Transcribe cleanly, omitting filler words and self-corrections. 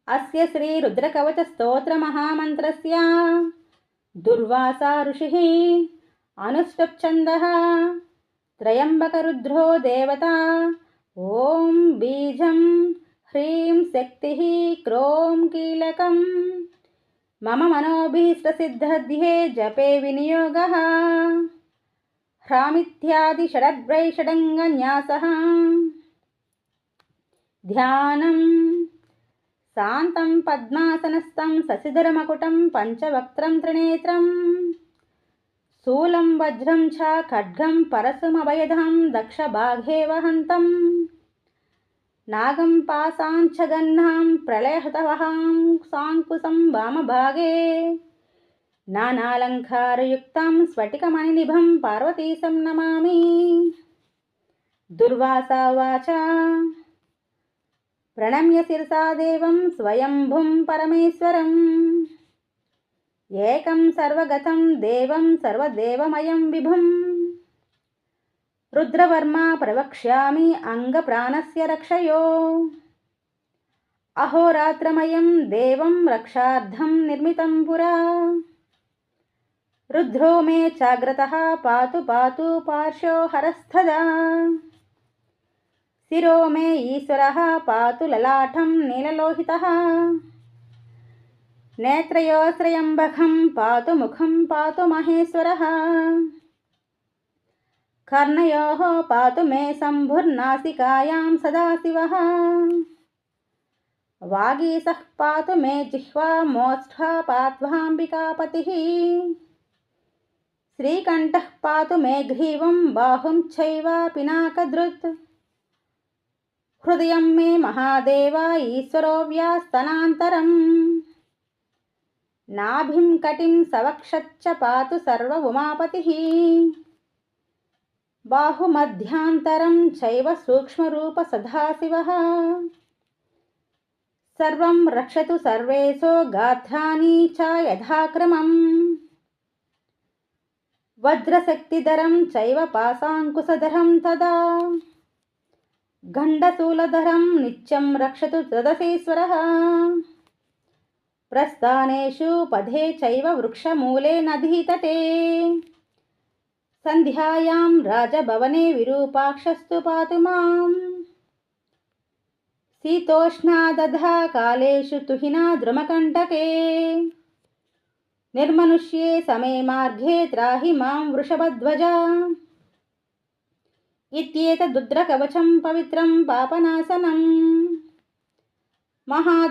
अस्य श्रीरुद्रकवचस्तोत्रमहामन्त्रस्य दुर्वासा ऋषिः अनुष्टुप्छन्दः त्रयम्बकरुद्रो देवता। ॐ बीजं ह्रीं शक्तिः क्रों कीलकं मम मनोभीष्टसिद्धध्ये जपे विनियोगः। ह्रामित्यादि षडद्वैषडङ्गन्यासः। ध्यानं शान्तं पद्मासनस्थं शशिधरमकुटं पंचवक्त्रं त्रिनेत्रं शूलं वज्रं च खड्गं परशुमभयदं दक्षबाघे वहन्तं नागं पाशाञ्च गह्नां प्रलयहतवहां साङ्कुशं वामभागे नानालङ्कारयुक्तं स्फटिकमणिनिभं पार्वतीशं नमामि। दुर्वासा उवाच प्रणम्य शिरसा देवं स्वयंभुं परमेश्वरम् एकं सर्वगतं देवं सर्वदेवमयं विभुं रुद्रवर्मा प्रवक्ष्यामि अङ्गप्राणस्य रक्षयो। अहोरात्रमयं देवं रक्षार्थं निर्मितं पुरा रुद्रो मे चाग्रतः पातु पातु पार्श्वो हरस्तदा। शिरो मे ईश्वरः पातु ललाटं नीललोहितः नेत्रयोस्त्रयम्बकं पातु मुखं पातु महेश्वरः कर्णयोः पातु मे शम्भुर्नासिकायां सदाशिवः वागीशः पातु मे जिह्वा मोष्ठः पात्वाम्बिकापतिः श्रीकण्ठः पातु मे ग्रीवं बाहुं चैव पिनाकधृत् हृदयं मे महादेव ईश्वरो व्यास्तनान्तरम् नाभिं कटिं सवक्षच्च पातु सर्व उमापतिः बाहुमध्यान्तरं चैव सूक्ष्मरूप सदाशिवः सर्वं रक्षतु सर्वेशो गात्राणि च यथाक्रमम् वज्रशक्तिधरं चैव पाशाङ्कुशधरं तदा गण्डशूलधरं नित्यं रक्षतु तदसेश्वरः प्रस्थानेषु पदे चैव वृक्षमूले नदीतटे सन्ध्यायां राजभवने विरूपाक्षस्तु पातु माम् शीतोष्णादधा कालेषु तुहिना द्रुमकण्टके निर्मनुष्ये समे मार्गे त्राहि मां वृषभध्वजा। इत्येतदुद्रकवचं पवित्रं पापनाशनं महा